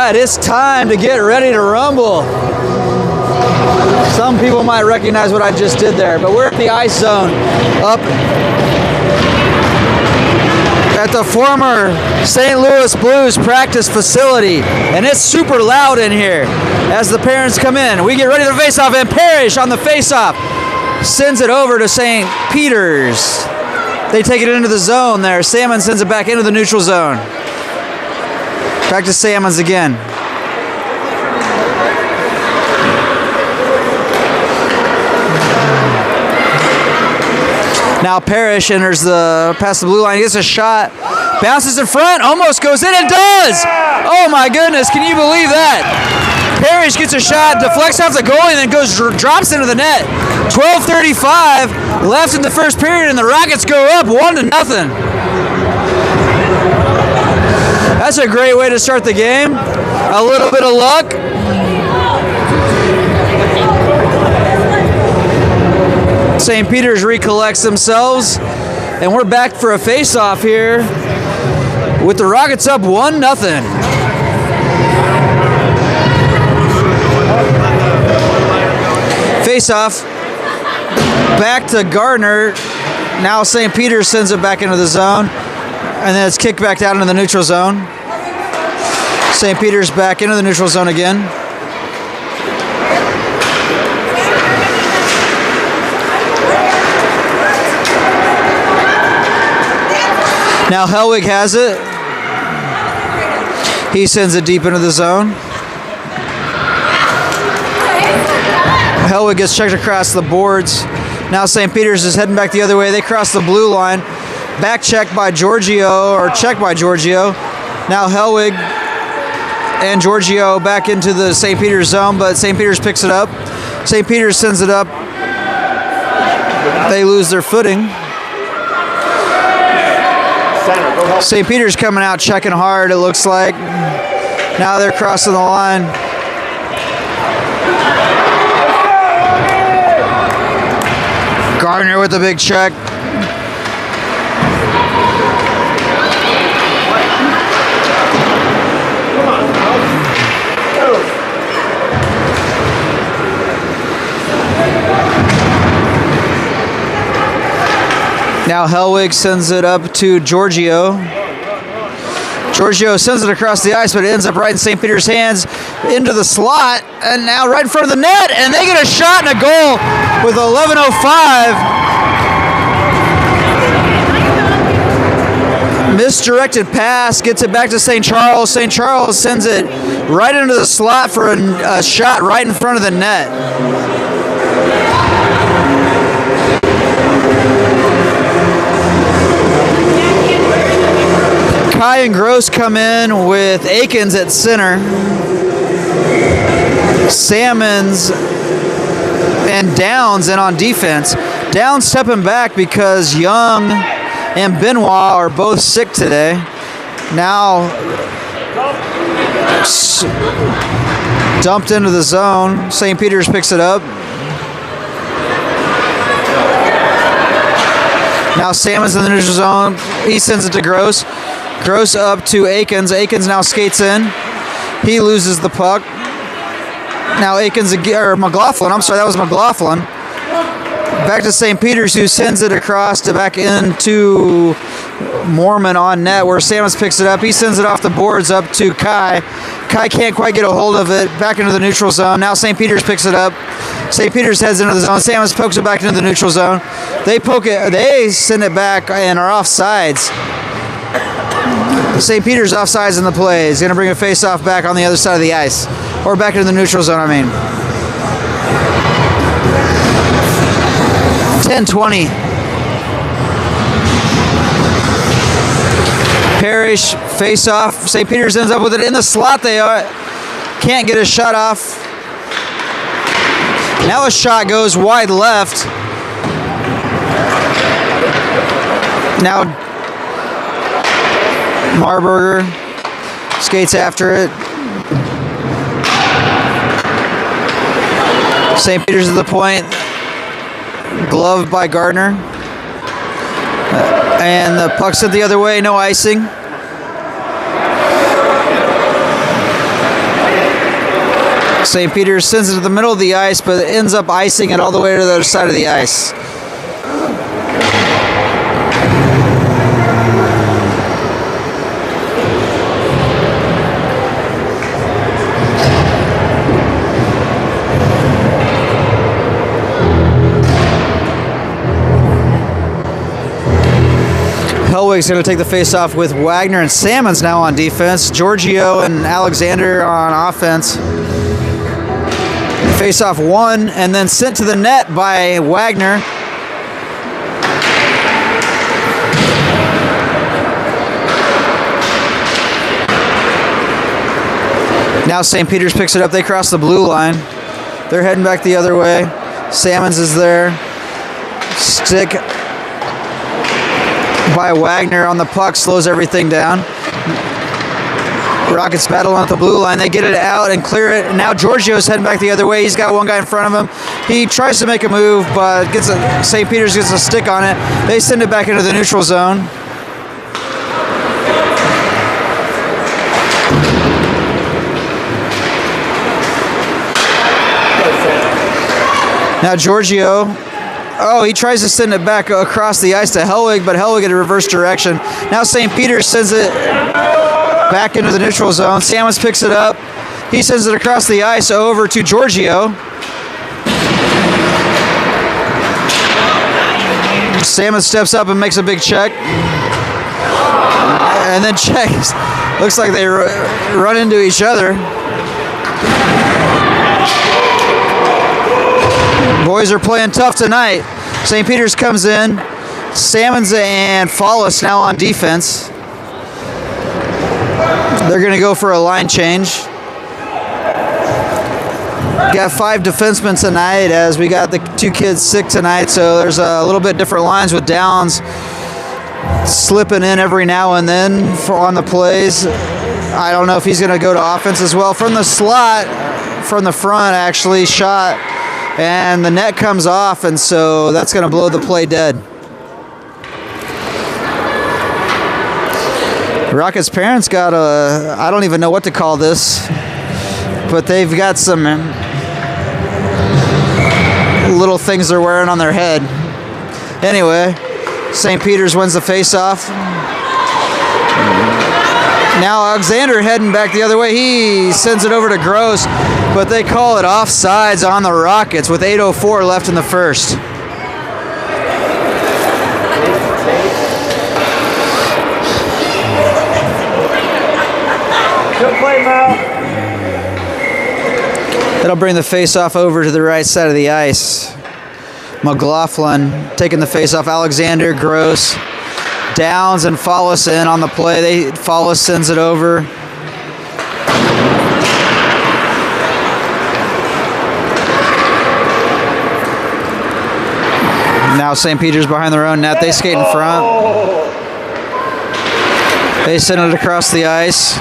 right, it's time to get ready to rumble. Some people might recognize what I just did there, but we're at the ice zone up at the former St. Louis Blues practice facility, and it's super loud in here as the parents come in. We get ready to face off, and Parrish on the face-off sends it over to St. Peter's. They take it into the zone there. Salmon sends it back into the neutral zone. Back to Salmons again. Now Parrish enters past the blue line, gets a shot, bounces in front, almost goes in, and does! Oh my goodness, can you believe that? Parrish gets a shot, deflects off the goalie, and then drops into the net. 12:35 left in the first period, and the Rockets go up 1-0. That's a great way to start the game. A little bit of luck. St. Peter's recollects themselves, and we're back for a face-off here with the Rockets up 1-0. Face-off back to Gardner. Now St. Peter's sends it back into the zone, and then it's kicked back down into the neutral zone. St. Peter's back into the neutral zone again. Now Helwig has it. He sends it deep into the zone. Helwig gets checked across the boards. Now St. Peter's is heading back the other way. They cross the blue line. Back checked by Giorgio, or checked by Giorgio. Now Helwig and Giorgio back into the St. Peter's zone, but St. Peter's picks it up. St. Peter's sends it up. They lose their footing. St. Peter's coming out checking hard, it looks like. Now they're crossing the line. Gardner with a big check. Now Helwig sends it up to Giorgio. Giorgio sends it across the ice, but it ends up right in St. Peter's hands into the slot, and now right in front of the net, and they get a shot and a goal with 11:05. Misdirected pass, gets it back to St. Charles. St. Charles sends it right into the slot for a shot right in front of the net. Kai and Gross come in with Akins at center. Salmons and Downs in on defense. Downs stepping back because Young and Benoit are both sick today. Now dumped into the zone. St. Peter's picks it up. Now Salmon's in the neutral zone. He sends it to Gross. Gross up to Akins. Akins now skates in. He loses the puck. Now Akins, or McLaughlin. I'm sorry, that was McLaughlin. Back to St. Peter's, who sends it across to back into Mormon on net, where Salmons picks it up. He sends it off the boards up to Kai. Kai can't quite get a hold of it. Back into the neutral zone. Now St. Peter's picks it up. St. Peter's heads into the zone. Salmons pokes it back into the neutral zone. They poke it. They send it back and are offsides. St. Peter's offsides in the play. He's going to bring a face-off back on the other side of the ice. Or back into the neutral zone, I mean. 10-20. Parrish, face-off. St. Peter's ends up with it in the slot. They can't get a shot off. Now a shot goes wide left. Now Marburger skates after it. St. Peter's at the point. Gloved by Gardner. And the puck sent the other way. No icing. St. Peter's sends it to the middle of the ice, but ends up icing it all the way to the other side of the ice. Hellwig's going to take the face-off with Wagner, and Salmon's now on defense. Giorgio and Alexander on offense. Face-off won and then sent to the net by Wagner. Now St. Peter's picks it up. They cross the blue line. They're heading back the other way. Salmons is there. Stick by Wagner on the puck slows everything down. Rockets battle on the blue line. They get it out and clear it. And now Giorgio's heading back the other way. He's got one guy in front of him. He tries to make a move, but St. Peter's gets a stick on it. They send it back into the neutral zone. Now Giorgio, he tries to send it back across the ice to Hellwig, but Hellwig in a reverse direction. Now St. Peter's sends it back into the neutral zone. Salmons picks it up. He sends it across the ice over to Giorgio. Salmon steps up and makes a big check. And then checks. Looks like they run into each other. Boys are playing tough tonight. St. Peter's comes in. Salmons and Fallis now on defense. They're going to go for a line change. Got 5 defensemen tonight as we got the 2 kids sick tonight, so there's a little bit different lines with Downs slipping in every now and then on the plays. I don't know if he's going to go to offense as well. From the slot, from the front actually, shot, and the net comes off, and so that's going to blow the play dead. Rockets' parents got I don't even know what to call this, but they've got some little things they're wearing on their head. Anyway, St. Peter's wins the face-off. Now Alexander heading back the other way. He sends it over to Gross, but they call it offsides on the Rockets with 8:04 left in the first. Good play, Mal. That'll bring the face-off over to the right side of the ice. McLaughlin taking the face-off. Alexander, Gross, Downs, and Fallis in on the play. Fallis sends it over. Now St. Peter's behind their own net. They skate in front. They send it across the ice.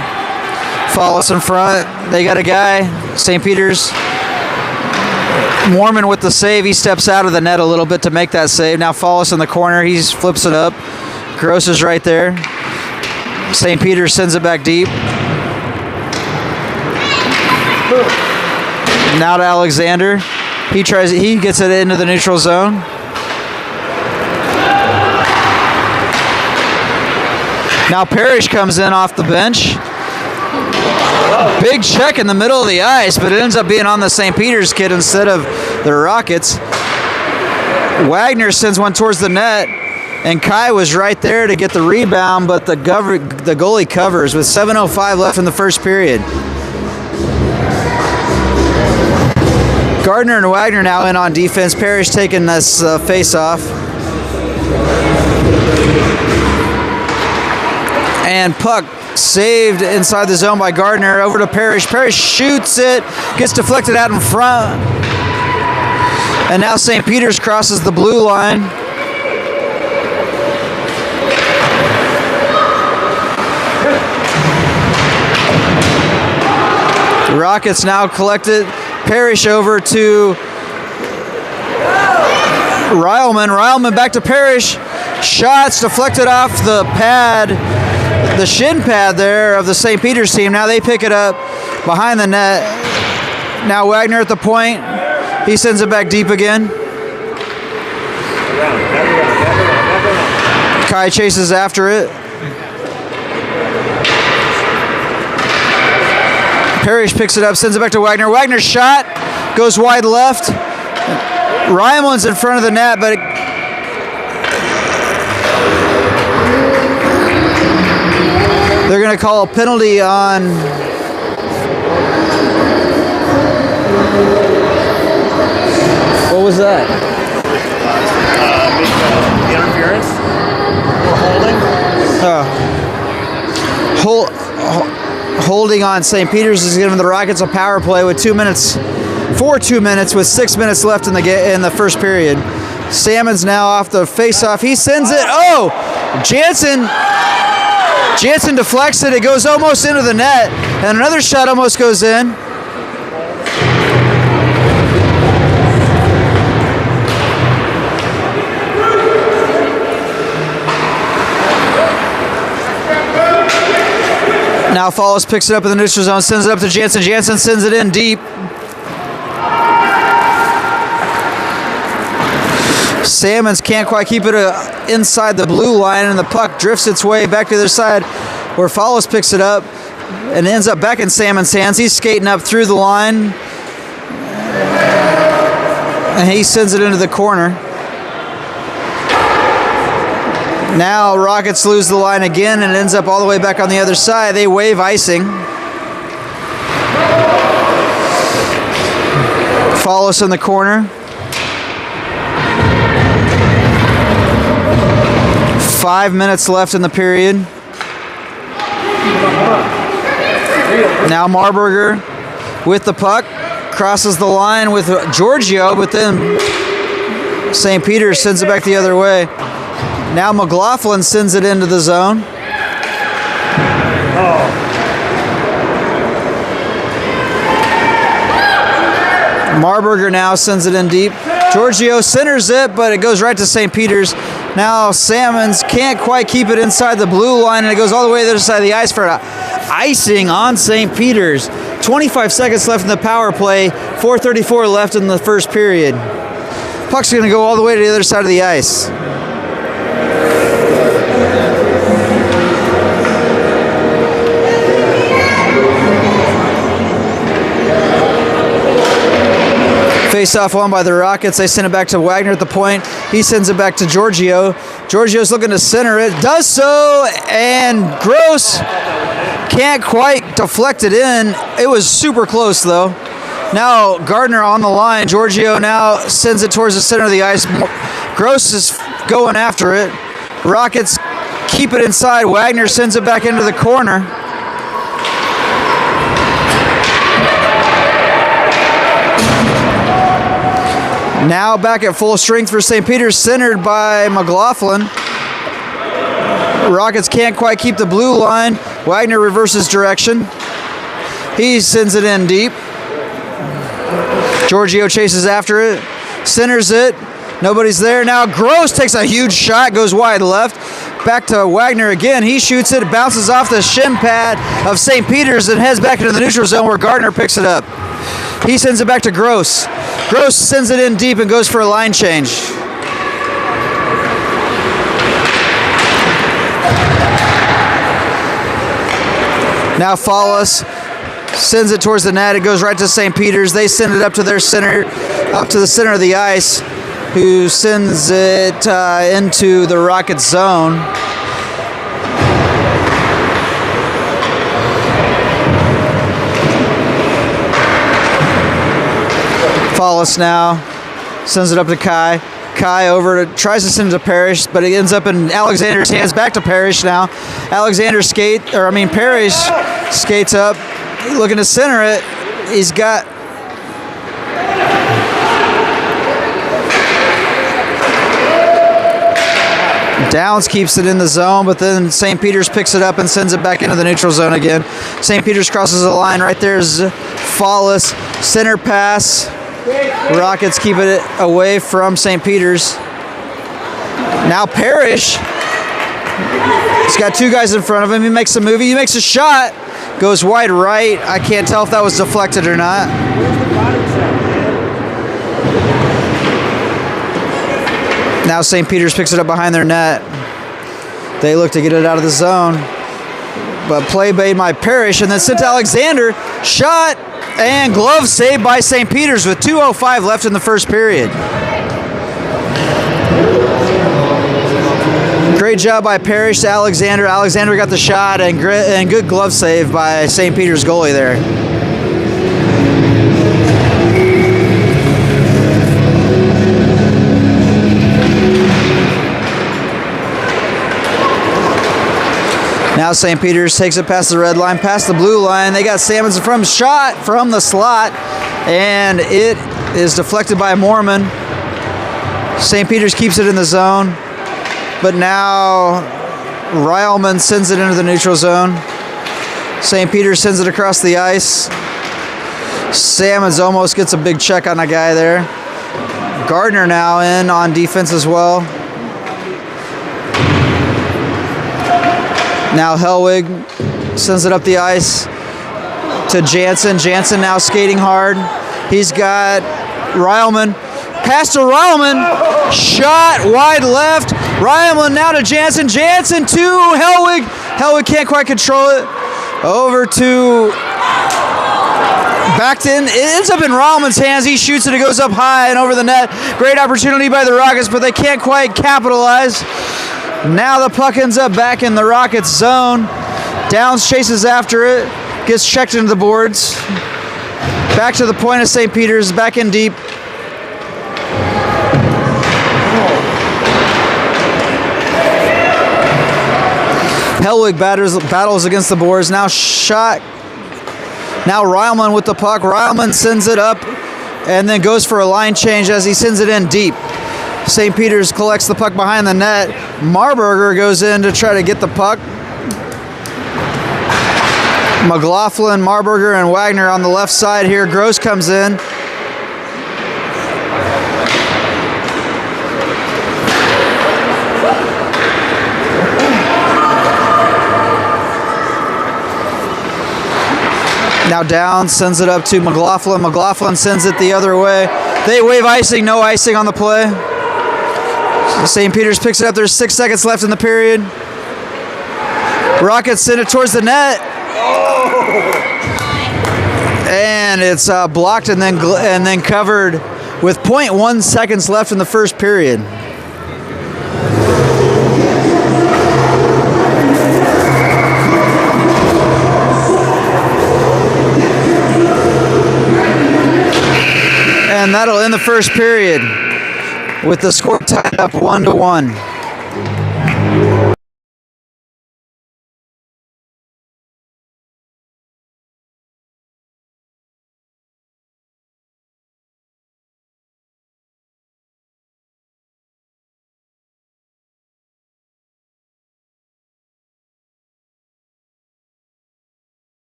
Fallis in front. They got a guy. St. Peter's. Mormon with the save. He steps out of the net a little bit to make that save. Now Fallis in the corner. He flips it up. Gross is right there. St. Peter's sends it back deep. Now to Alexander. He gets it into the neutral zone. Now Parrish comes in off the bench. Big check in the middle of the ice, but it ends up being on the St. Peter's kid instead of the Rockets. Wagner sends one towards the net, and Kai was right there to get the rebound, but the goalie covers with 7:05 left in the first period. Gardner and Wagner now in on defense. Parrish taking this face-off. And puck saved inside the zone by Gardner. Over to Parrish. Parrish shoots it. Gets deflected out in front. And now St. Peter's crosses the blue line. The Rockets now collected. Parrish over to Rileman. Rileman back to Parrish. Shots deflected off the pad. The shin pad there of the St. Peter's team. Now they pick it up behind the net. Now Wagner at the point. He sends it back deep again. Kai chases after it. Parrish picks it up, sends it back to Wagner. Wagner's shot goes wide left. Ryman's in front of the net, but they're going to call a penalty on. What was that? Interference or holding? Holding on St. Peter's is giving the Rockets a power play with 2 minutes, with 6 minutes left in the first period. Salmon's now off the face-off. He sends it. Oh, Jansen deflects it. It goes almost into the net, and another shot almost goes in. Now Follis picks it up in the neutral zone, sends it up to Jansen. Jansen sends it in deep. Salmons can't quite keep it inside the blue line, and the puck drifts its way back to the other side where Follis picks it up and ends up back in Salmon's hands. He's skating up through the line, and he sends it into the corner. Now Rockets lose the line again, and it ends up all the way back on the other side. They wave icing. Follis in the corner. 5 minutes left in the period. Now Marburger with the puck. Crosses the line with Giorgio, but then St. Peter's sends it back the other way. Now McLaughlin sends it into the zone. Marburger now sends it in deep. Giorgio centers it, but it goes right to St. Peter's. Now Salmons can't quite keep it inside the blue line, and it goes all the way to the other side of the ice for icing on St. Peter's. 25 seconds left in the power play. 4:34 left in the first period. Puck's going to go all the way to the other side of the ice. Face-off won by the Rockets. They send it back to Wagner at the point. He sends it back to Giorgio. Giorgio's looking to center it. Does so, and Gross can't quite deflect it in. It was super close, though. Now Gardner on the line. Giorgio now sends it towards the center of the ice. Gross is going after it. Rockets keep it inside. Wagner sends it back into the corner. Now back at full strength for St. Peter's, centered by McLaughlin. Rockets can't quite keep the blue line. Wagner reverses direction. He sends it in deep. Giorgio chases after it, centers it. Nobody's there. Now Gross takes a huge shot, goes wide left. Back to Wagner again. He shoots it, bounces off the shin pad of St. Peter's and heads back into the neutral zone where Gardner picks it up. He sends it back to Gross. Gross sends it in deep and goes for a line change. Now Follis sends it towards the net. It goes right to St. Peter's. They send it up to their center, up to the center of the ice, who sends it into the Rockets zone. Follis now sends it up to Kai. Kai over to, tries to send it to Parrish, but it ends up in Alexander's hands. Back to Parrish now. Parrish skates up, looking to center it. He's got Downs keeps it in the zone, but then St. Peter's picks it up and sends it back into the neutral zone again. St. Peter's crosses the line. Right there's Follis. Center pass. Rockets keep it away from St. Peter's. Now Parrish. He's got two guys in front of him. He makes a move. He makes a shot. Goes wide right. I can't tell if that was deflected or not. Now St. Peter's picks it up behind their net. They look to get it out of the zone. But play made by Parrish, and then sent to Alexander. Shot and glove saved by St. Peter's with 2:05 left in the first period. Great job by Parrish to Alexander. Alexander got the shot, and good glove save by St. Peter's goalie there. Now St. Peter's takes it past the red line, past the blue line. They got Salmons from shot from the slot, and it is deflected by Mormon. St. Peter's keeps it in the zone, but now Ryleman sends it into the neutral zone. St. Peter's sends it across the ice. Salmons almost gets a big check on a guy there. Gardner now in on defense as well. Now Helwig sends it up the ice to Jansen. Jansen now skating hard. He's got Ryleman. Pass to Ryleman. Shot wide left. Ryleman now to Jansen. Jansen to Helwig. Helwig can't quite control it. Over to Backton. It ends up in Ryleman's hands. He shoots it. It goes up high and over the net. Great opportunity by the Rockets, but they can't quite capitalize. Now the puck ends up back in the Rockets zone. Downs chases after it. Gets checked into the boards. Back to the point of St. Peter's. Back in deep. Helwig battles against the boards. Now shot. Now Ryleman with the puck. Ryleman sends it up and then goes for a line change as he sends it in deep. St. Peter's collects the puck behind the net. Marburger goes in to try to get the puck. McLaughlin, Marburger, and Wagner on the left side here. Gross comes in. Now Downs sends it up to McLaughlin. McLaughlin sends it the other way. They wave icing, no icing on the play. St. Peter's picks it up. There's 6 seconds left in the period. Rockets send it towards the net. And it's blocked and then covered with 0.1 seconds left in the first period. And that'll end the first period with the score tied up 1-1.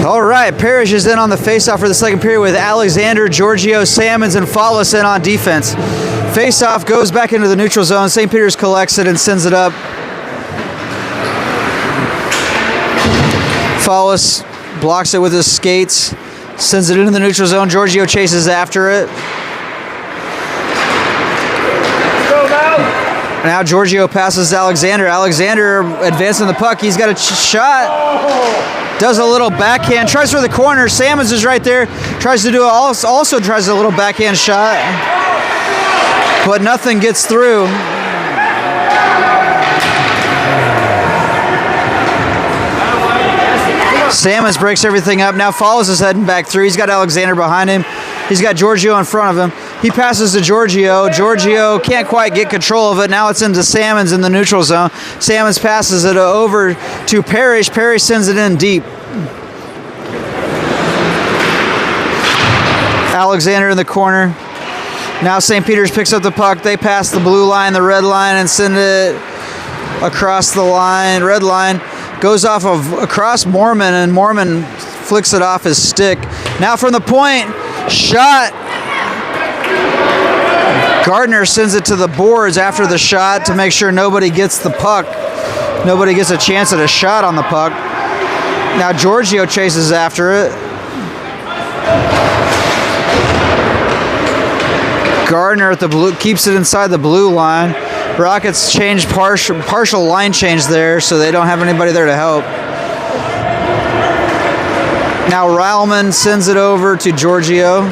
All right, Parrish is in on the faceoff for the second period with Alexander, Giorgio, Salmons, and Fallis in on defense. Faceoff goes back into the neutral zone. St. Peter's collects it and sends it up. Fallis blocks it with his skates, sends it into the neutral zone. Giorgio chases after it. Go now! Now Giorgio passes to Alexander. Alexander advancing the puck. He's got a shot. Does a little backhand. Tries for the corner. Sammons is right there. Tries to do it. Also tries a little backhand shot. But nothing gets through. Sammons breaks everything up. Now Follows is heading back through. He's got Alexander behind him. He's got Giorgio in front of him. He passes to Giorgio. Giorgio can't quite get control of it. Now it's into Sammons in the neutral zone. Sammons passes it over to Parrish. Parrish sends it in deep. Alexander in the corner. Now St. Peter's picks up the puck. They pass the blue line, the red line, and send it across the line. Red line goes across Mormon, and Mormon flicks it off his stick. Now from the point, shot. Gardner sends it to the boards after the shot to make sure nobody gets the puck. Nobody gets a chance at a shot on the puck. Now Giorgio chases after it. Gardner at the blue keeps it inside the blue line. Rockets change partial line change there, so they don't have anybody there to help. Now Rylman sends it over to Giorgio.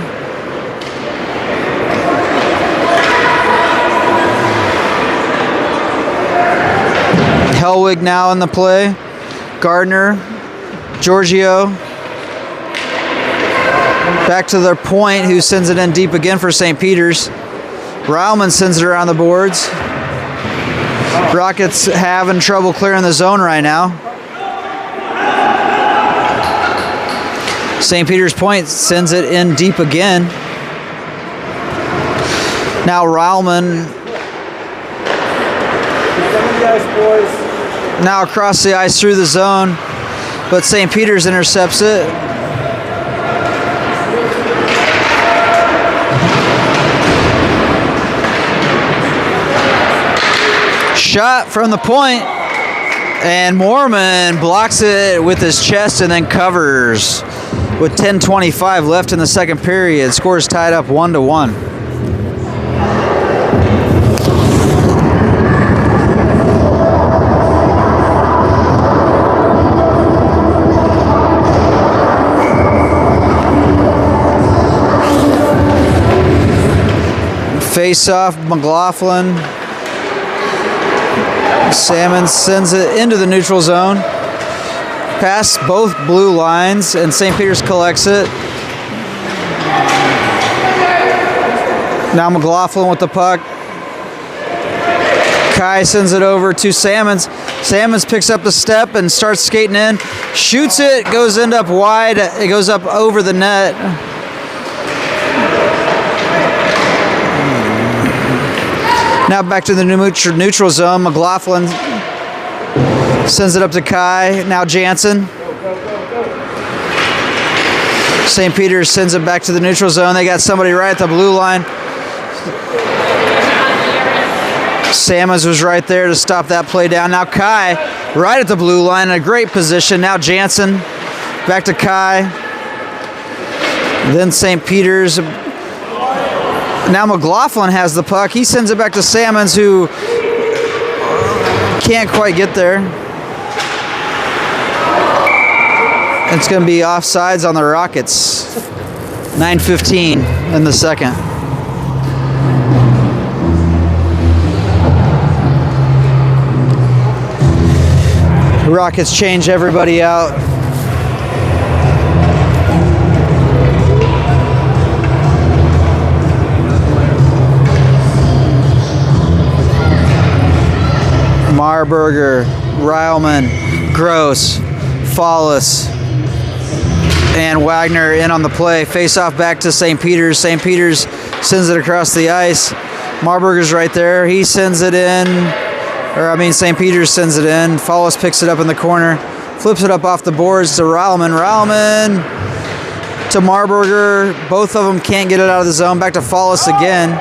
Hellwig now in the play. Gardner, Giorgio. Back to their point, who sends it in deep again for St. Peter's. Rylman sends it around the boards. Rockets having trouble clearing the zone right now. St. Peter's point sends it in deep again. Now Rylman. Now across the ice through the zone, but St. Peter's intercepts it. Shot from the point, and Mormon blocks it with his chest and then covers. With 10:25 left in the second period, scores tied up 1-1. Face off, McLaughlin. Salmon sends it into the neutral zone. Past both blue lines, and St. Peter's collects it. Now McLaughlin with the puck. Kai sends it over to Salmons. Salmons picks up the step and starts skating in. Shoots it, goes end up wide. It goes up over the net. Now back to the neutral zone. McLaughlin sends it up to Kai. Now Jansen. St. Peter's sends it back to the neutral zone. They got somebody right at the blue line. Sammons was right there to stop that play down. Now Kai right at the blue line in a great position. Now Jansen back to Kai. Then St. Peter's. Now McLaughlin has the puck. He sends it back to Sammons, who can't quite get there. It's going to be offsides on the Rockets. 9:15 in the second. Rockets change everybody out. Marburger, Rylman, Gross, Follis, and Wagner in on the play. Face off back to St. Peter's. St. Peter's sends it across the ice. Marburger's right there. He sends it in. St. Peter's sends it in. Follis picks it up in the corner. Flips it up off the boards to Rylman. Rylman to Marburger. Both of them can't get it out of the zone. Back to Follis again.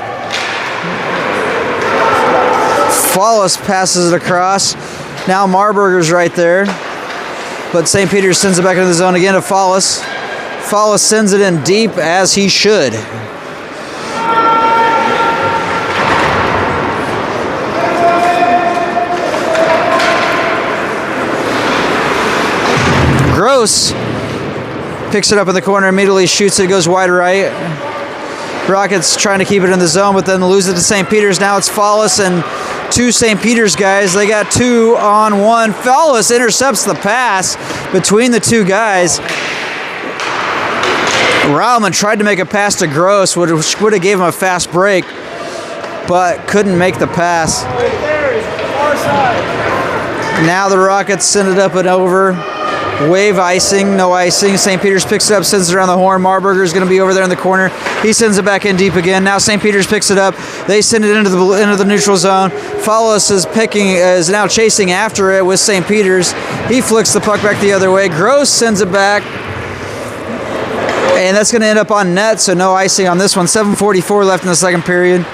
Follis passes it across. Now Marburger's right there. But St. Peter's sends it back into the zone again to Follis. Follis sends it in deep, as he should. Gross picks it up in the corner, immediately shoots it, goes wide right. Rockets trying to keep it in the zone, but then lose it to St. Peter's. Now it's Fallis and two St. Peter's guys. They got 2 on 1. Fallis intercepts the pass between the two guys. Rauman tried to make a pass to Gross, which would have gave him a fast break, but couldn't make the pass. Right there is the far side. Now the Rockets send it up and over. Wave icing, no icing. St. Peter's picks it up, sends it around the horn. Marburger's going to be over there in the corner. He sends it back in deep again. Now St. Peter's picks it up. They send it into the neutral zone. Fallis is now chasing after it with St. Peter's. He flicks the puck back the other way. Gross sends it back. And that's going to end up on net, so no icing on this one. 7:44 left in the second period.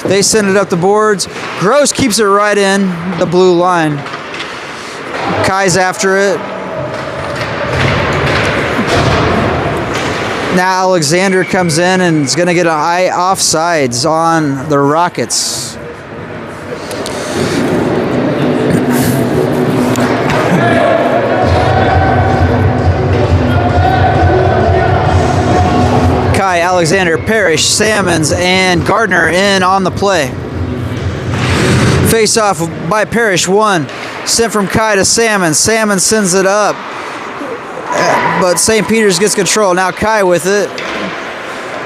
They send it up the boards. Gross keeps it right in the blue line. Kai's after it. Now Alexander comes in and is going to get an eye offsides on the Rockets. Kai, Alexander, Parrish, Salmons, and Gardner in on the play. Face off by Parrish, 1. Sent from Kai to Salmons. Salmons sends it up. But St. Peter's gets control. Now Kai with it.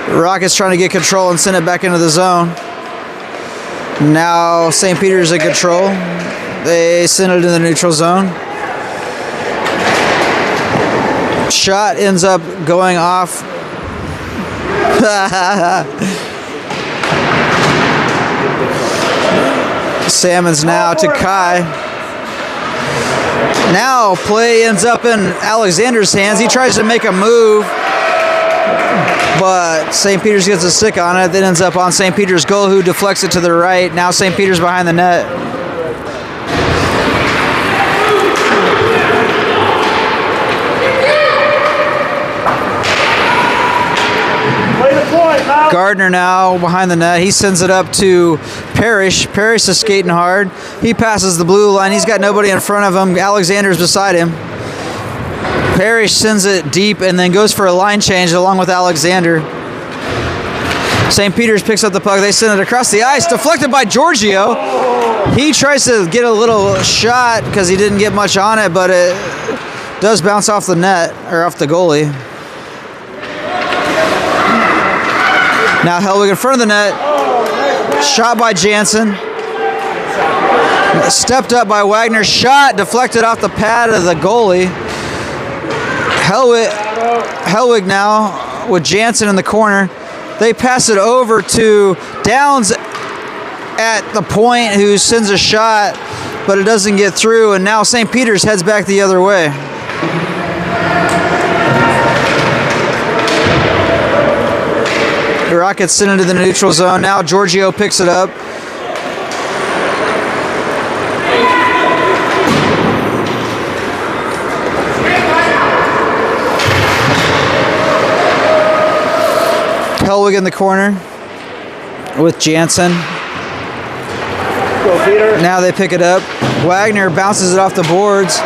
Rockets trying to get control and send it back into the zone. Now St. Peter's in control. They send it in the neutral zone. Shot ends up going off. Salmons now to Kai. Now play ends up in Alexander's hands. He tries to make a move, but St. Peter's gets a stick on it. Then ends up on St. Peter's goal, who deflects it to the right. Now St. Peter's behind the net. Gardner now behind the net. He sends it up to Parrish. Parrish is skating hard. He passes the blue line. He's got nobody in front of him. Alexander's beside him. Parrish sends it deep and then goes for a line change along with Alexander. St. Peter's picks up the puck. They send it across the ice. Deflected by Giorgio. He tries to get a little shot because he didn't get much on it, but it does bounce off the net, or off the goalie. Now Helwig in front of the net. Shot by Jansen. Stepped up by Wagner. Shot deflected off the pad of the goalie. Helwig now with Jansen in the corner. They pass it over to Downs at the point, who sends a shot, but it doesn't get through. And now St. Peter's heads back the other way. The Rockets send into the neutral zone. Now Giorgio picks it up. Helwig in the corner with Jansen. Go, Peter. Now they pick it up. Wagner bounces it off the boards.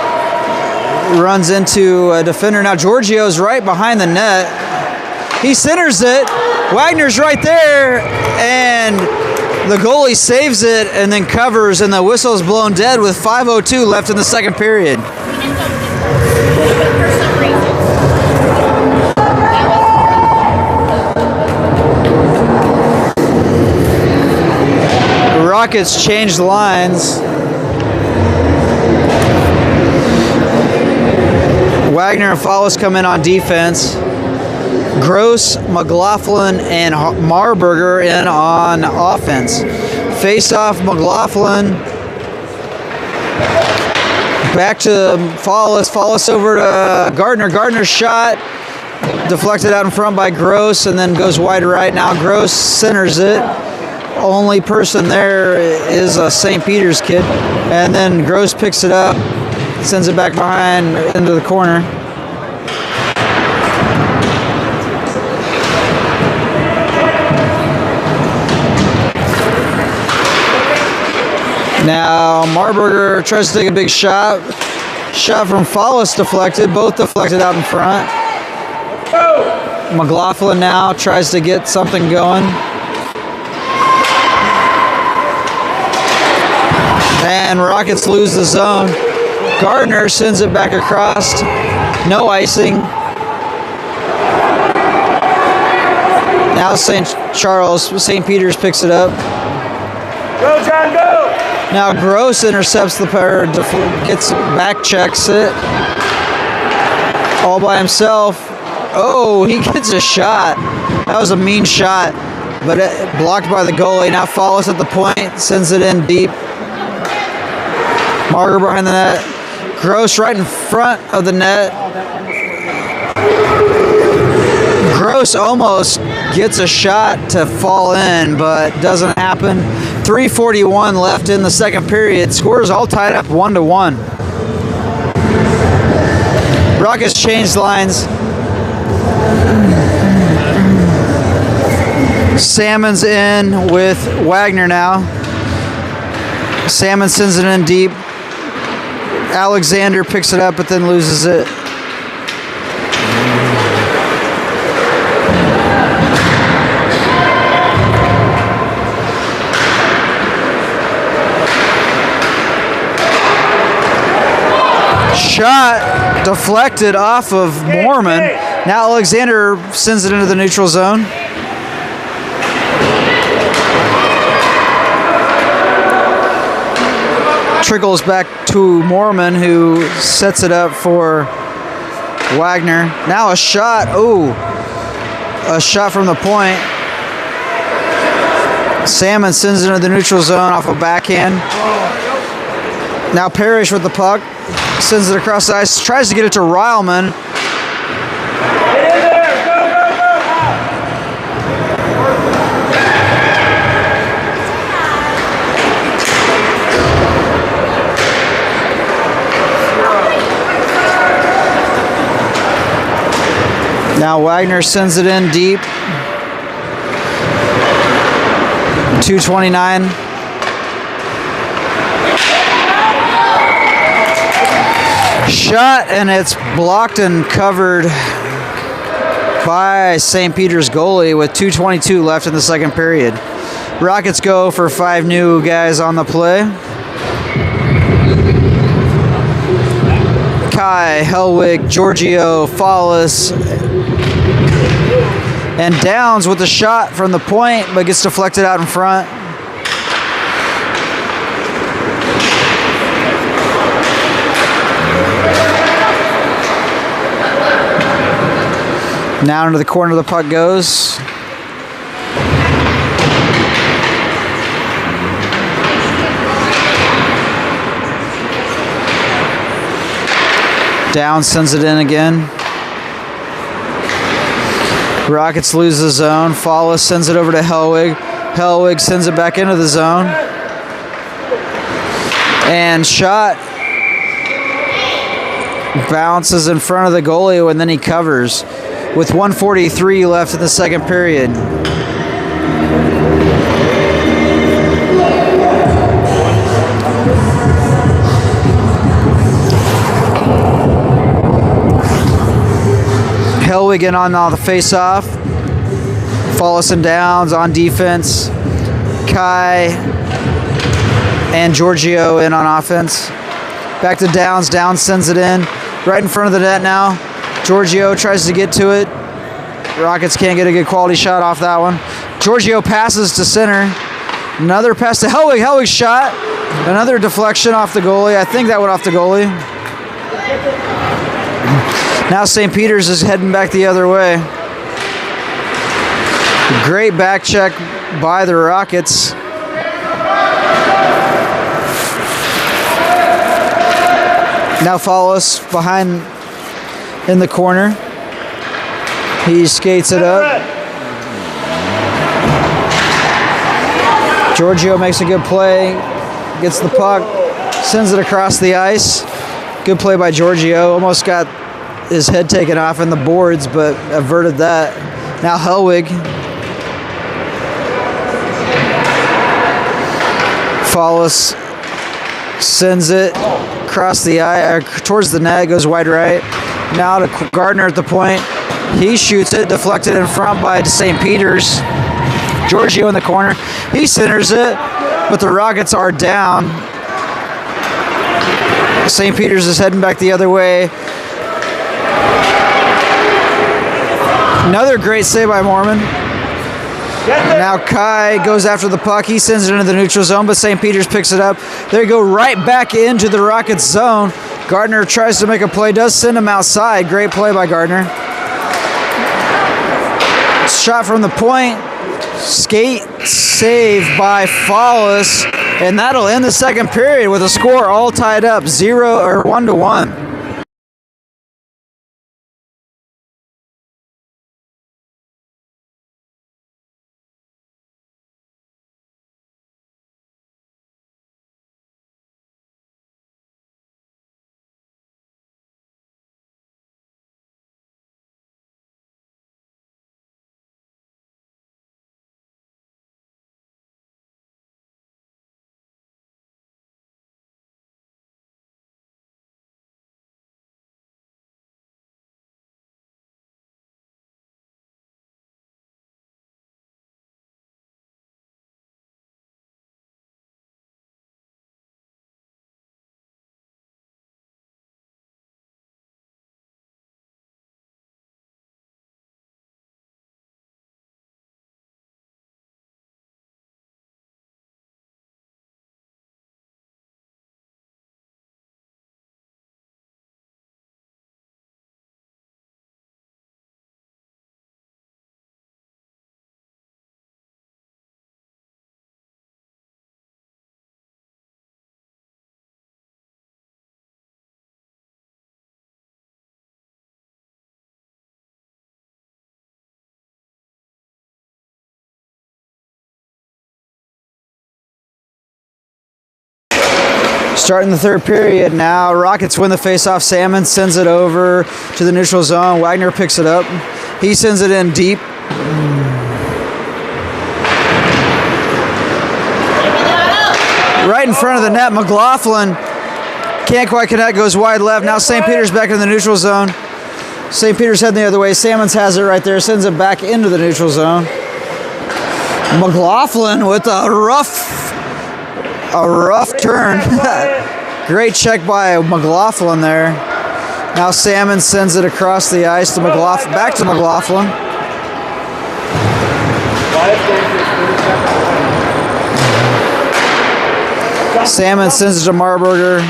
Runs into a defender. Now Giorgio's right behind the net. He centers it. Wagner's right there, and the goalie saves it and then covers, and the whistle's blown dead with 5:02 left in the second period. The Rockets changed lines. Wagner and Fallis come in on defense. Gross, McLaughlin, and Marburger in on offense. Face off McLaughlin. Back to Fallis. Fallis over to Gardner. Gardner's shot deflected out in front by Gross and then goes wide right. Now Gross centers it. Only person there is a St. Peter's kid. And then Gross picks it up, sends it back behind into the corner. Now Marburger tries to take a big shot. Shot from Follis deflected. Both deflected out in front. McLaughlin now tries to get something going. And Rockets lose the zone. Gardner sends it back across. No icing. Now St. Peter's picks it up. Go, John, go! Now Gross intercepts the pair, gets back, checks it. All by himself. Oh, he gets a shot. That was a mean shot, but it blocked by the goalie. Now Follis at the point, sends it in deep. Marger behind the net. Gross right in front of the net. Gross almost gets a shot to fall in, but doesn't happen. 3:41 left in the second period. Scores all tied up 1-1. Rockets changed lines. Salmon's in with Wagner now. Salmon sends it in deep. Alexander picks it up but then loses it. Shot deflected off of Mormon. Now Alexander sends it into the neutral zone. Trickles back to Mormon, who sets it up for Wagner. Now a shot. Oh, a shot from the point. Salmon sends it into the neutral zone off a backhand. Now Parrish with the puck. Sends it across the ice. Tries to get it to Rileman. Get in there! Go, go, Now Wagner sends it in deep. 2:29. Shot, and it's blocked and covered by St. Peter's goalie with 2:22 left in the second period. Rockets go for 5 new guys on the play. Kai, Hellwig, Giorgio, Follis, and Downs with a shot from the point, but gets deflected out in front. Now into the corner the puck goes. Downs sends it in again. Rockets lose the zone. Follis sends it over to Hellwig. Hellwig sends it back into the zone. And shot bounces in front of the goalie, and then he covers with 1:43 left in the second period. Hellwig in on the face-off. Follis and Downs on defense. Kai and Giorgio in on offense. Back to Downs. Downs sends it in right in front of the net now. Giorgio tries to get to it. Rockets can't get a good quality shot off that one. Giorgio passes to center. Another pass to Hellwig. Hellwig shot. Another deflection off the goalie. I think that went off the goalie. Now St. Peter's is heading back the other way. Great back check by the Rockets. Now Follis behind in the corner. He skates it up. Giorgio makes a good play. Gets the puck. Sends it across the ice. Good play by Giorgio. Almost got his head taken off in the boards, but averted that. Now Hellwig. Follis Sends it across the eye, towards the net, goes wide right. Now to Gardner at the point. He shoots it, deflected in front by St. Peter's. Giorgio in the corner. He centers it, but the Rockets are down. St. Peter's is heading back the other way. Another great save by Mormon. Now Kai goes after the puck. He sends it into the neutral zone, but St. Peter's picks it up. They go right back into the Rockets zone. Gardner tries to make a play, does send him outside. Great play by Gardner. Shot from the point. Skate save by Follis, and that'll end the second period with a score all tied up 1-1. Starting the third period now. Rockets win the faceoff. Salmon sends it over to the neutral zone. Wagner picks it up. He sends it in deep. Right in front of the net. McLaughlin can't quite connect. Goes wide left. Now St. Peter's back in the neutral zone. St. Peter's heading the other way. Salmons has it right there. Sends it back into the neutral zone. McLaughlin with a rough turn. Great check by McLaughlin there. Now Salmon sends it across the ice to McLaughlin. Back to McLaughlin. Salmon sends it to Marburger.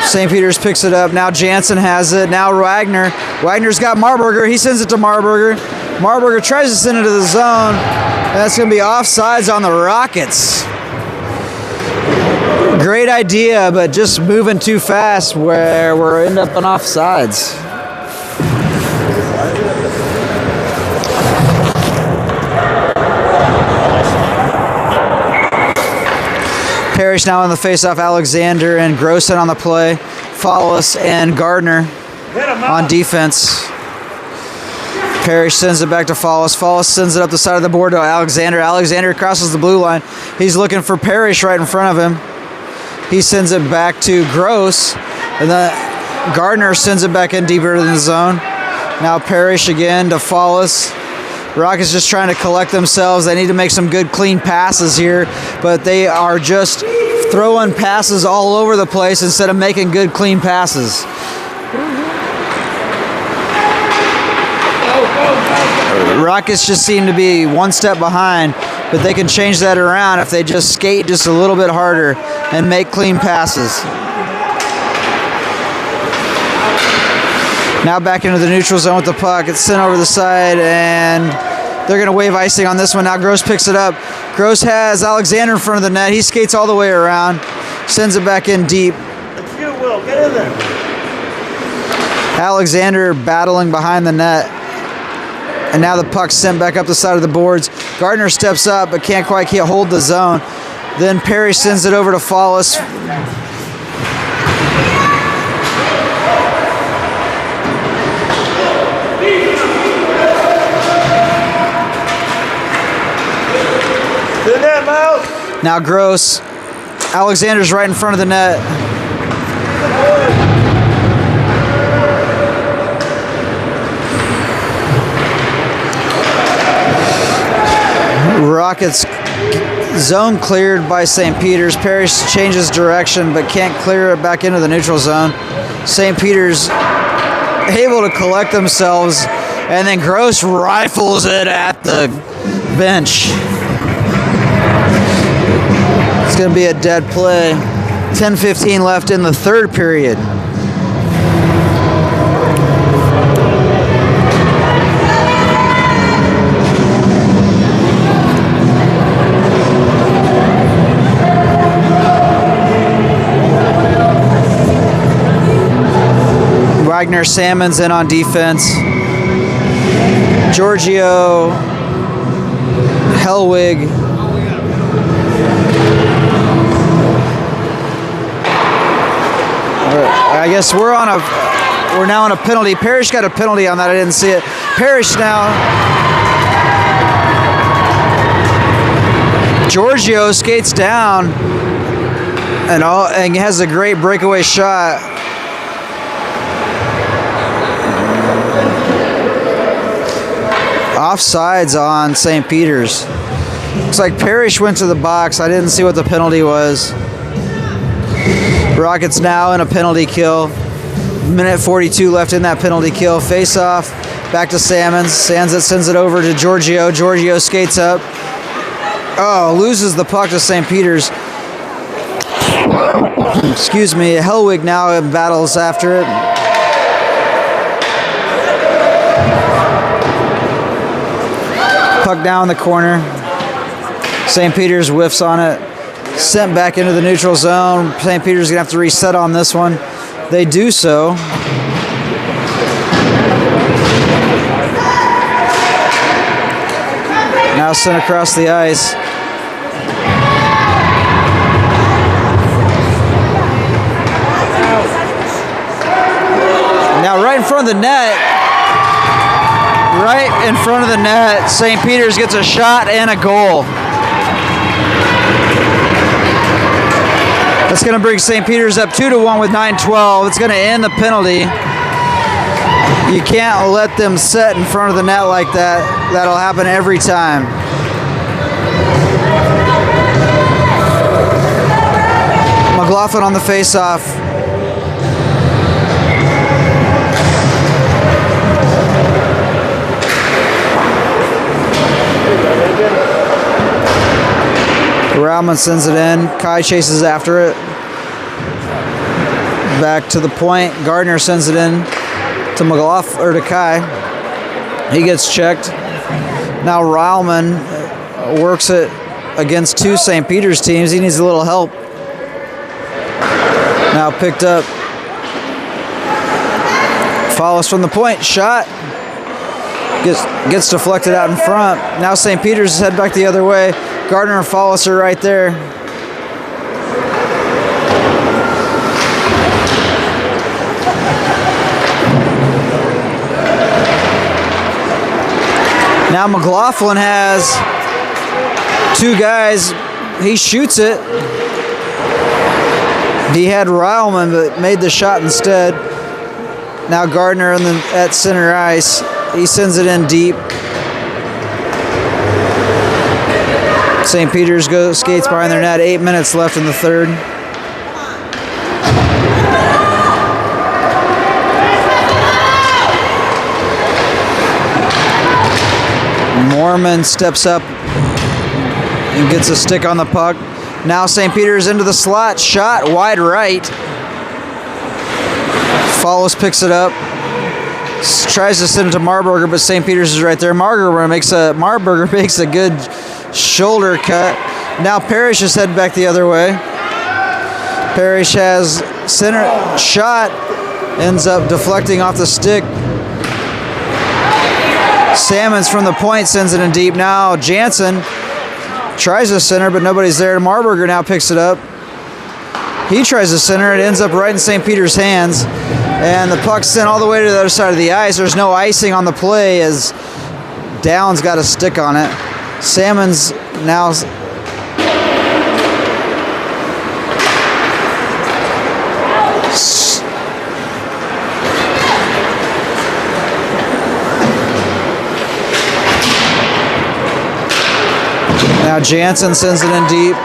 St. Peter's picks it up. Now Jansen has it. Now Wagner. Wagner's got Marburger. He sends it to Marburger. Marburger tries to send it to the zone. And that's going to be offsides on the Rockets. Great idea, but just moving too fast where we're end up on offsides. Parrish now on the faceoff. Alexander and Grossen on the play. Follis and Gardner on defense. Parrish sends it back to Follis. Follis sends it up the side of the board to Alexander. Alexander crosses the blue line. He's looking for Parrish right in front of him. He sends it back to Gross. And then Gardner sends it back in deeper in the zone. Now Parrish again to Follis. Rockets just trying to collect themselves. They need to make some good, clean passes here. But they are just throwing passes all over the place instead of making good, clean passes. Rockets just seem to be one step behind, but they can change that around if they just skate just a little bit harder and make clean passes. Now back into the neutral zone with the puck. It's sent over the side, and they're going to wave icing on this one. Now Gross picks it up. Gross has Alexander in front of the net. He skates all the way around, sends it back in deep. Let's get Will. Get in there. Alexander battling behind the net. And now the puck's sent back up the side of the boards. Gardner steps up but can't quite hold the zone. Then Perry sends it over to Follis. Now Gross Alexander's right in front of the net. Rockets zone cleared by St. Peter's. Parrish changes direction but can't clear it back into the neutral zone. St. Peter's able to collect themselves, and then Gross rifles it at the bench. It's going to be a dead play. 10:15 left in the third period. Wagner Salmon's in on defense. Giorgio, Hellwig, I guess we're now on a penalty. Parrish got a penalty on that. I didn't see it. Parrish now. Giorgio skates down and has a great breakaway shot. Offsides on St. Peter's. Looks like Parrish went to the box. I didn't see what the penalty was. Rockets now in a penalty kill. Minute 42 left in that penalty kill. Face off. Back to Salmons. Sends it over to Giorgio. Giorgio skates up. Oh, loses the puck to St. Peter's. Excuse me. Hellwig now battles after it. Puck down the corner. St. Peter's whiffs on it. Sent back into the neutral zone. St. Peter's going to have to reset on this one. They do so. Now sent across the ice. Now right in front of the net. Right in front of the net, St. Peter's gets a shot and a goal. That's going to bring St. Peter's up 2-1 with 9:12. It's going to end the penalty. You can't let them set in front of the net like that. That'll happen every time. McLaughlin on the face-off. Rauman sends it in. Kai chases after it. Back to the point. Gardner sends it in to McLaughlin or to Kai. He gets checked. Now Rauman works it against two St. Peter's teams. He needs a little help. Now picked up. Follows from the point. Shot. Gets deflected out in front. Now St. Peter's head back the other way. Gardner and Follis are right there. Now McLaughlin has two guys. He shoots it. He had Rauman, but made the shot instead. Now Gardner at center ice. He sends it in deep. St. Peter's skates behind their net. 8 minutes left in the third. Mormon steps up and gets a stick on the puck. Now St. Peter's into the slot. Shot wide right. Follows picks it up. Tries to send it to Marburger, but St. Peter's is right there. Marburger makes a good shoulder cut. Now Parrish is heading back the other way. Parrish has center shot. Ends up deflecting off the stick. Salmons from the point sends it in deep. Now Jansen tries to center, but nobody's there. Marburger now picks it up. He tries to center. It ends up right in St. Peter's hands. And the puck's sent all the way to the other side of the ice. There's no icing on the play as Downs got a stick on it. Salmons now Now Jansen sends it in deep.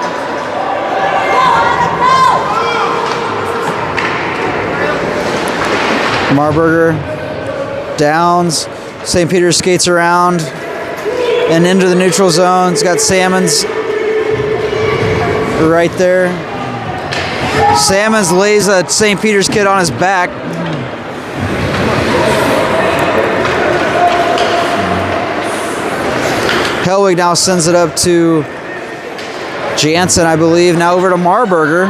Marburger, Downs, St. Peter skates around and into the neutral zone. It's got Salmons right there. Salmons lays a St. Peter's kid on his back. Helwig now sends it up to Jansen, I believe. Now over to Marburger.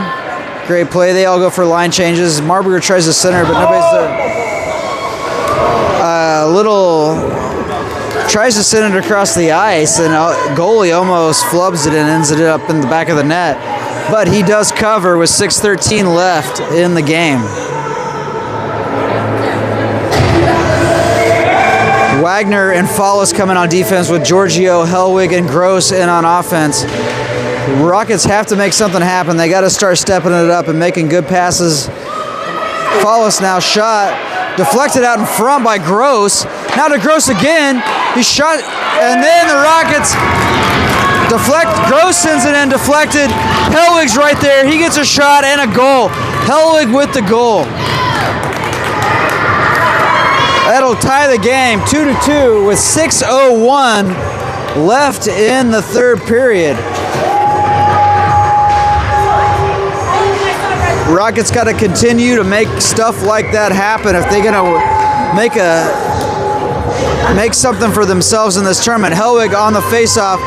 Great play. They all go for line changes. Marburger tries to center, but nobody's there. Tries to send it across the ice, and goalie almost flubs it and ends it up in the back of the net. But he does cover with 6:13 left in the game. Wagner and Follis coming on defense with Giorgio, Helwig, and Gross in on offense. Rockets have to make something happen. They got to start stepping it up and making good passes. Follis now shot, deflected out in front by Gross. Now to Gross again. He shot, and then the Rockets deflect. Gross sends it in, deflected. Helwig's right there. He gets a shot and a goal. Helwig with the goal. That'll tie the game 2-2 with 6:01 left in the third period. Rockets got to continue to make stuff like that happen if they're gonna make something for themselves in this tournament. Helwig on the faceoff.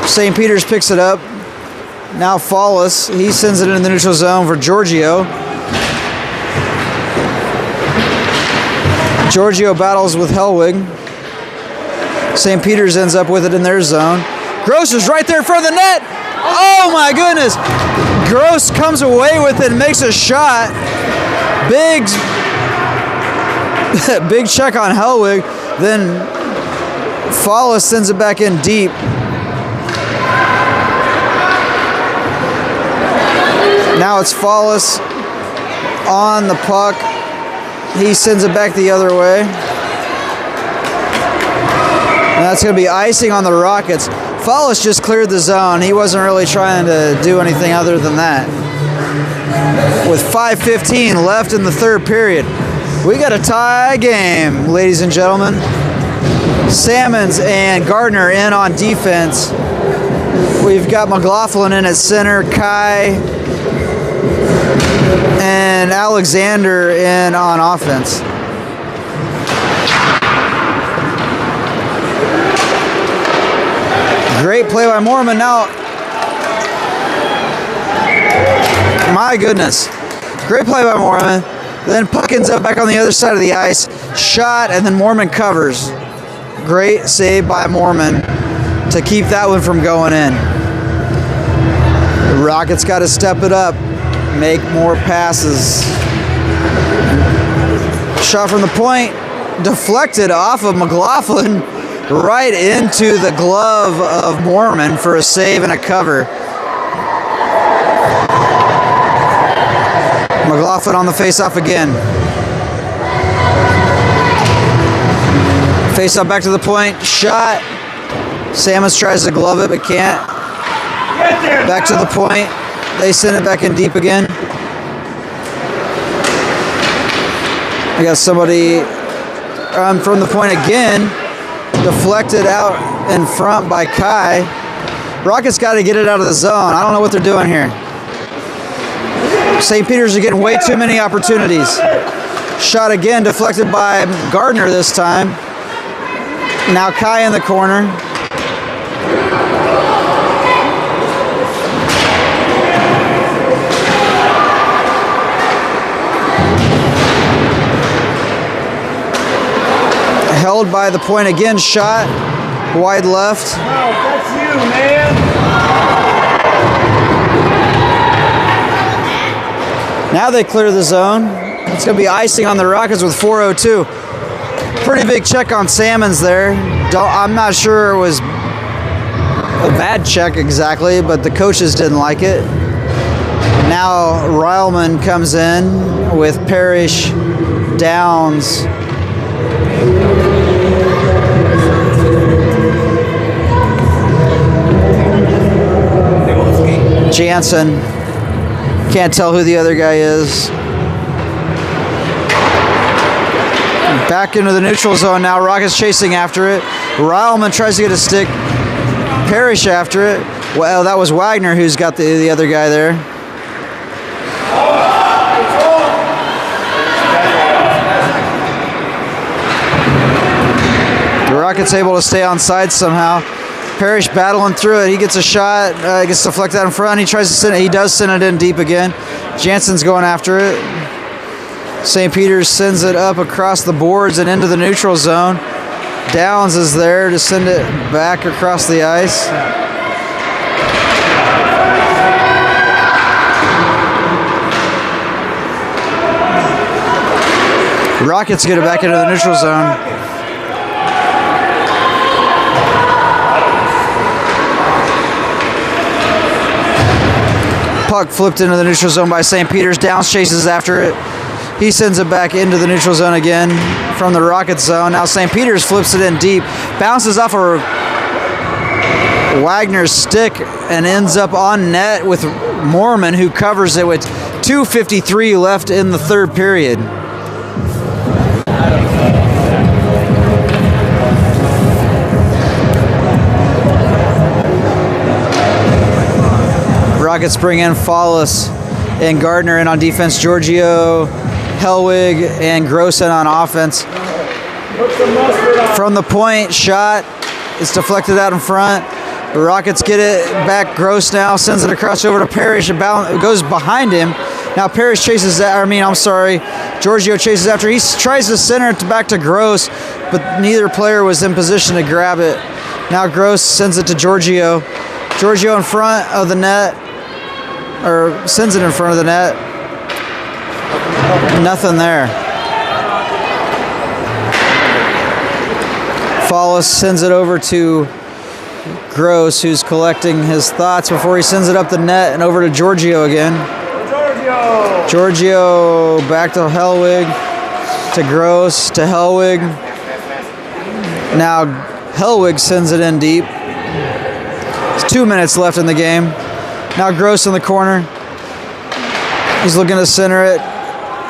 St. Peter's picks it up. Now Follis, he sends it in the neutral zone for Giorgio. Giorgio battles with Helwig. St. Peter's ends up with it in their zone. Gross is right there in front of the net. Oh my goodness. Gross comes away with it and makes a shot. Big check on Helwig. Then Follis sends it back in deep. Now it's Follis on the puck. He sends it back the other way. And that's going to be icing on the Rockets. Follis just cleared the zone. He wasn't really trying to do anything other than that. With 5:15 left in the third period, we got a tie game, ladies and gentlemen. Salmons and Gardner in on defense. We've got McLaughlin in at center, Kai and Alexander in on offense. Great play by Mormon. Now, my goodness. Great play by Mormon. Then puck ends up back on the other side of the ice. Shot, and then Mormon covers. Great save by Mormon to keep that one from going in. The Rockets got to step it up. Make more passes. Shot from the point. Deflected off of McLaughlin. Right into the glove of Mormon for a save and a cover. McLaughlin on the faceoff again. Faceoff back to the point. Shot. Salmons tries to glove it but can't. Back to the point. They send it back in deep again. I got somebody from the point again. Deflected out in front by Kai. Rockets got to get it out of the zone. I don't know what they're doing here. St. Peter's are getting way too many opportunities. Shot again, deflected by Gardner this time. Now Kai in the corner. Held by the point again, shot wide left. Oh, that's you, man. Now they clear the zone. It's going to be icing on the Rockets with 4:02. Pretty big check on Salmons there. I'm not sure it was a bad check exactly, but the coaches didn't like it. Now Ryleman comes in with Parrish, Downs. Jansen. Can't tell who the other guy is. Back into the neutral zone now. Rockets chasing after it. Ryleman tries to get a stick. Parrish after it. Well, that was Wagner who's got the other guy there. The Rockets able to stay on side somehow. Parrish battling through it. He gets a shot. Gets deflected out in front. He tries to send it. He does send it in deep again. Jansen's going after it. St. Peter's sends it up across the boards and into the neutral zone. Downs is there to send it back across the ice. Rockets get it back into the neutral zone. Puck flipped into the neutral zone by St. Peter's. Downs chases after it. He sends it back into the neutral zone again from the Rockets zone. Now St. Peter's flips it in deep. Bounces off of Wagner's stick and ends up on net with Mormon, who covers it with 2:53 left in the third period. Rockets bring in Follis and Gardner in on defense. Giorgio, Hellwig, and Gross in on offense. From the point, shot is deflected out in front. The Rockets get it back. Gross now sends it across over to Parrish. It goes behind him. Now Parrish chases that. Giorgio chases after. He tries to center it back to Gross, but neither player was in position to grab it. Now Gross sends it to Giorgio. Giorgio in front of the net. Or sends it in front of the net. Nothing there. Follis sends it over to Gross, who's collecting his thoughts before he sends it up the net and over to Giorgio again. Giorgio back to Hellwig, to Gross, to Hellwig. Now Hellwig sends it in deep. There's 2 minutes left in the game. Now Gross in the corner. He's looking to center it.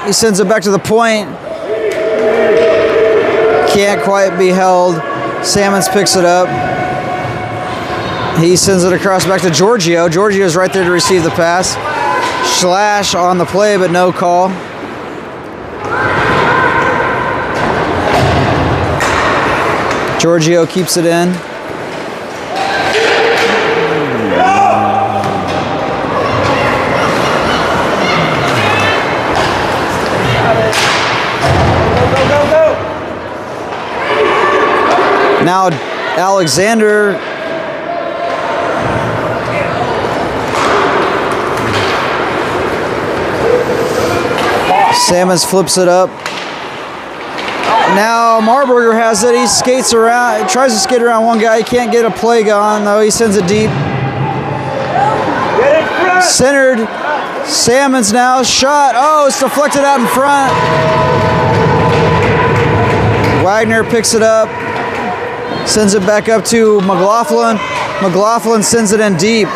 He sends it back to the point. Can't quite be held. Salmons picks it up. He sends it across back to Giorgio. Giorgio's right there to receive the pass. Slash on the play, but no call. Giorgio keeps it in. Now Alexander Salmons flips it up. Now Marburger has it. He skates around, tries to skate around one guy. He can't get a play going though. He sends it deep. Centered. Salmons now shot. Oh, it's deflected out in front. Wagner picks it up. Sends it back up to McLaughlin. McLaughlin sends it in deep.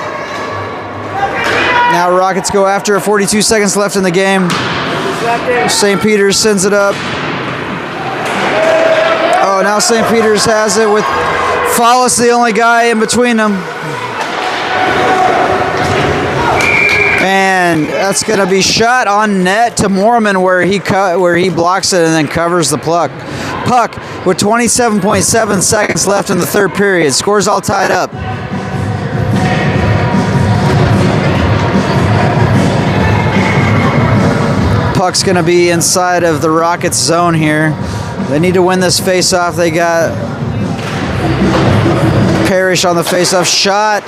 Now Rockets go after it. 42 seconds left in the game. St. Peter's sends it up. Oh, now St. Peter's has it with Follis, the only guy in between them. And that's going to be shot on net to Mormon where he blocks it and then covers the puck. With 27.7 seconds left in the third period. Scores all tied up. Puck's going to be inside of the Rockets zone here. They need to win this face-off. They got Parrish on the face-off. Shot.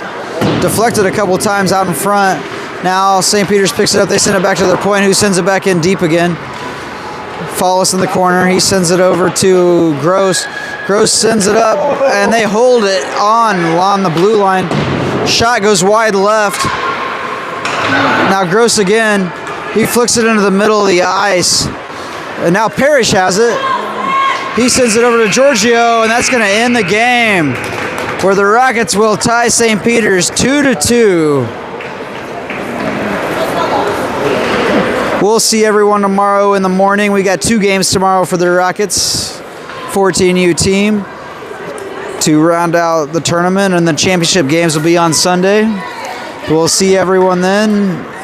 Deflected a couple times out in front. Now St. Peter's picks it up. They send it back to their point, who sends it back in deep again. Follis in the corner. He sends it over to Gross. Gross sends it up, and they hold it on the blue line. Shot goes wide left. Now Gross again. He flicks it into the middle of the ice. And now Parrish has it. He sends it over to Giorgio, and that's going to end the game, where the Rockets will tie St. Peter's 2-2. We'll see everyone tomorrow in the morning. We got 2 games tomorrow for the Rockets 14U team to round out the tournament, and the championship games will be on Sunday. We'll see everyone then.